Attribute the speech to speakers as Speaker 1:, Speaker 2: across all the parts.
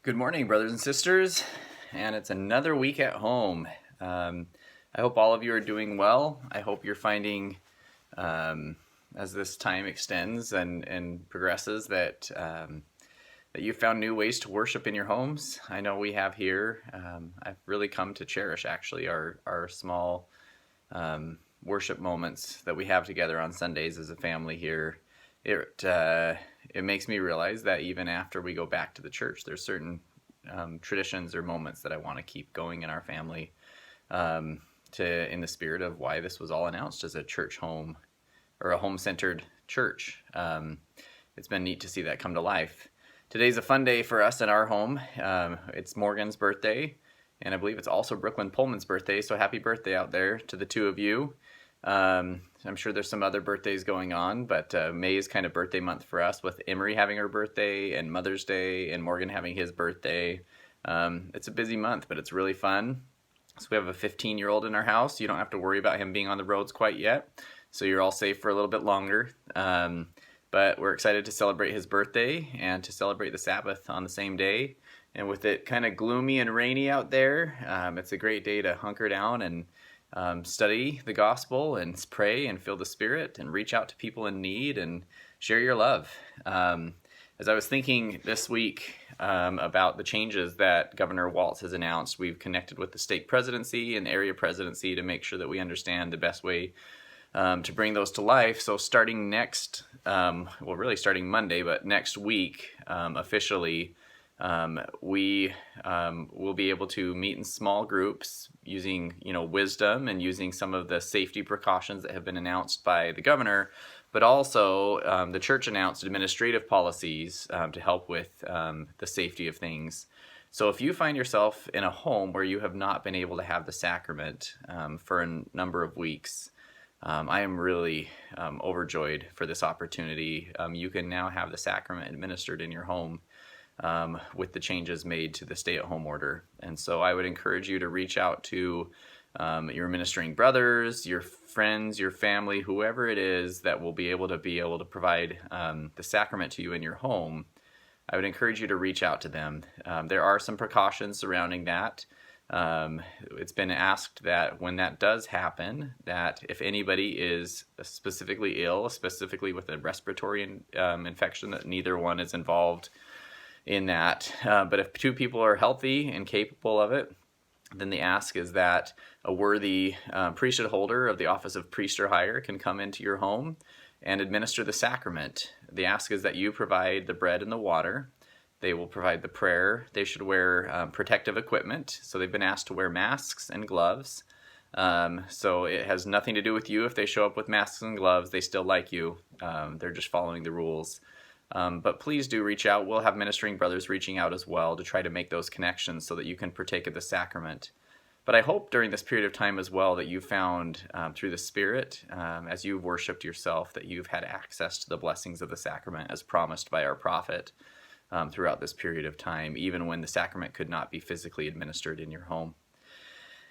Speaker 1: Good morning, brothers and sisters, and it's another week at home. I hope all of you are doing well. I hope you're finding, as this time extends and progresses, that you found new ways to worship in your homes. I know we have here. I've really come to cherish actually our small worship moments that we have together on Sundays as a family here. It makes me realize that even after we go back to the church, there's certain traditions or moments that I want to keep going in our family, in the spirit of why this was all announced as a church home or a home-centered church. It's been neat to see that come to life. Today's a fun day for us in our home. It's Morgan's birthday, and I believe it's also Brooklyn Pullman's birthday, so happy birthday out there to the two of you. I'm sure there's some other birthdays going on, but May is kind of birthday month for us, with Emery having her birthday and Mother's Day and Morgan having his birthday. It's a busy month, but it's really fun. So we have a 15-year-old in our house. You don't have to worry about him being on the roads quite yet, so you're all safe for a little bit longer. But we're excited to celebrate his birthday and to celebrate the Sabbath on the same day. And with it kind of gloomy and rainy out there, it's a great day to hunker down and study the gospel and pray and feel the Spirit and reach out to people in need and share your love. As I was thinking this week about the changes that Governor Walz has announced, we've connected with the state presidency and area presidency to make sure that we understand the best way to bring those to life. So starting starting Monday, but next week officially, we will be able to meet in small groups using, wisdom and using some of the safety precautions that have been announced by the governor, but also the church announced administrative policies to help with the safety of things. So if you find yourself in a home where you have not been able to have the sacrament for a number of weeks, I am really overjoyed for this opportunity. You can now have the sacrament administered in your home with the changes made to the stay-at-home order. And so I would encourage you to reach out to your ministering brothers, your friends, your family, whoever it is that will be able to provide the sacrament to you in your home. I would encourage you to reach out to them. There are some precautions surrounding that. It's been asked that when that does happen, that if anybody is specifically ill, specifically with a respiratory infection, that neither one is involved in that. But if two people are healthy and capable of it, then the ask is that a worthy priesthood holder of the office of priest or higher can come into your home and administer the sacrament. The ask is that you provide the bread and the water. They will provide the prayer. They should wear protective equipment. So they've been asked to wear masks and gloves. So it has nothing to do with you if they show up with masks and gloves. They still like you. They're just following the rules. But please do reach out. We'll have ministering brothers reaching out as well to try to make those connections so that you can partake of the sacrament. But I hope during this period of time as well that you found through the Spirit, as you've worshiped yourself, that you've had access to the blessings of the sacrament as promised by our prophet throughout this period of time, even when the sacrament could not be physically administered in your home.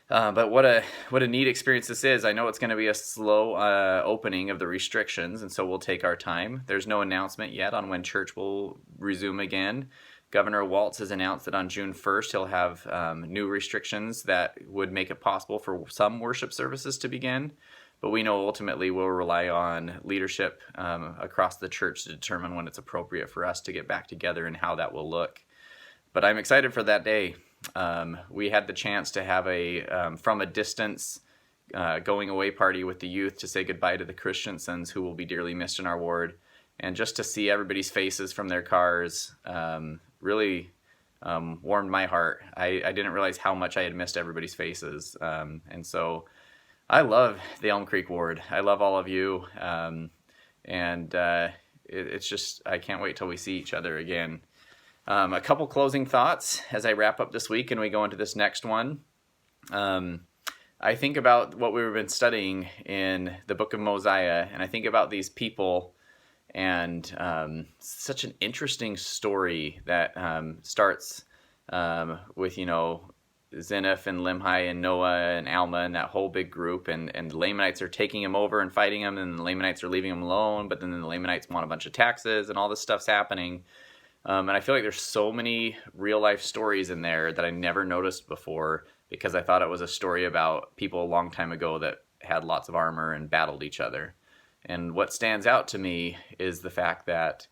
Speaker 1: But what a neat experience this is. I know it's going to be a slow opening of the restrictions, and so we'll take our time. There's no announcement yet on when church will resume again. Governor Walz has announced that on June 1st he'll have new restrictions that would make it possible for some worship services to begin. But we know ultimately we'll rely on leadership across the church to determine when it's appropriate for us to get back together and how that will look. But I'm excited for that day. We had the chance to have a from a distance going away party with the youth to say goodbye to the Christiansons, who will be dearly missed in our ward, and just to see everybody's faces from their cars really warmed my heart. I didn't realize how much I had missed everybody's faces, and so I love the Elm Creek ward. I love all of you, and it's just I can't wait till we see each other again. A couple closing thoughts as I wrap up this week and we go into this next one. I think about what we've been studying in the book of Mosiah, and I think about these people and such an interesting story that starts with, Zeniff and Limhi and Noah and Alma and that whole big group, and the Lamanites are taking him over and fighting him, and the Lamanites are leaving him alone, but then the Lamanites want a bunch of taxes, and all this stuff's happening. And I feel like there's so many real life stories in there that I never noticed before because I thought it was a story about people a long time ago that had lots of armor and battled each other. And what stands out to me is the fact that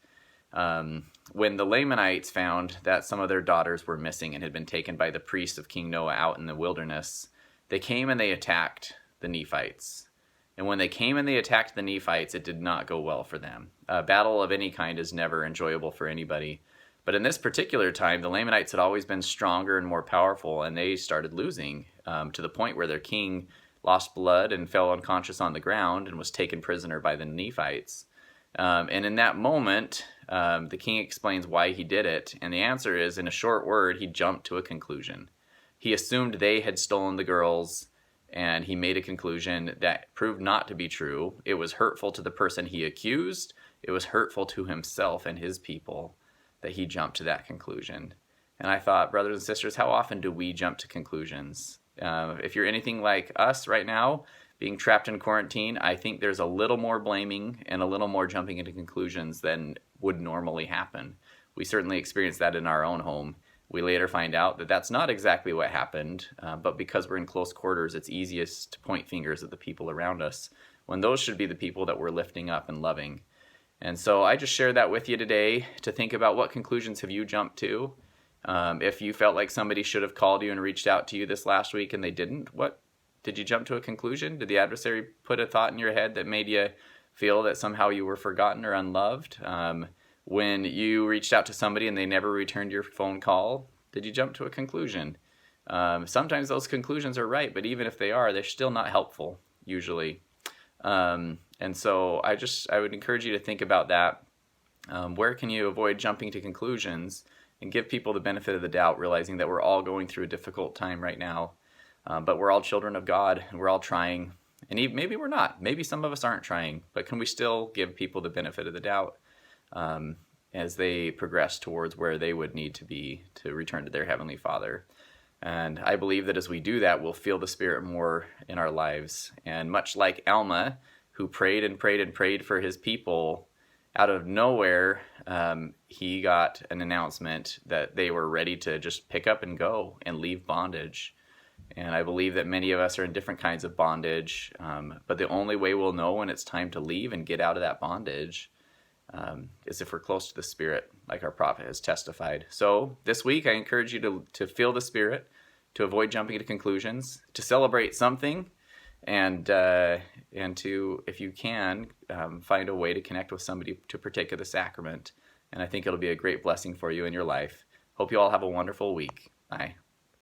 Speaker 1: when the Lamanites found that some of their daughters were missing and had been taken by the priests of King Noah out in the wilderness, they came and they attacked the Nephites. And when they came and they attacked the Nephites, it did not go well for them. A battle of any kind is never enjoyable for anybody. But in this particular time, the Lamanites had always been stronger and more powerful, and they started losing to the point where their king lost blood and fell unconscious on the ground and was taken prisoner by the Nephites. And in that moment, the king explains why he did it. And the answer is, in a short word, he jumped to a conclusion. He assumed they had stolen the girls, and he made a conclusion that proved not to be true. It was hurtful to the person he accused. It was hurtful to himself and his people that he jumped to that conclusion. And I thought, brothers and sisters, how often do we jump to conclusions? If you're anything like us right now, being trapped in quarantine, I think there's a little more blaming and a little more jumping into conclusions than would normally happen. We certainly experienced that in our own home. We later find out that that's not exactly what happened, but because we're in close quarters, it's easiest to point fingers at the people around us, when those should be the people that we're lifting up and loving. And so I just shared that with you today to think about, what conclusions have you jumped to? If you felt like somebody should have called you and reached out to you this last week and they didn't, what did you jump to a conclusion? Did the adversary put a thought in your head that made you feel that somehow you were forgotten or unloved? When you reached out to somebody and they never returned your phone call, did you jump to a conclusion? Sometimes those conclusions are right, but even if they are, they're still not helpful, usually. And so I would encourage you to think about that. Where can you avoid jumping to conclusions and give people the benefit of the doubt, realizing that we're all going through a difficult time right now, but we're all children of God, and we're all trying. And maybe we're not. Maybe some of us aren't trying, but can we still give people the benefit of the doubt as they progress towards where they would need to be to return to their Heavenly Father? And I believe that as we do that, we'll feel the Spirit more in our lives. And much like Alma, who prayed and prayed and prayed for his people, out of nowhere, he got an announcement that they were ready to just pick up and go and leave bondage. And I believe that many of us are in different kinds of bondage, but the only way we'll know when it's time to leave and get out of that bondage is if we're close to the Spirit, like our prophet has testified. So this week, I encourage you to feel the Spirit, to avoid jumping to conclusions, to celebrate something, and to, if you can, find a way to connect with somebody to partake of the sacrament. And I think it'll be a great blessing for you in your life. Hope you all have a wonderful week. Bye.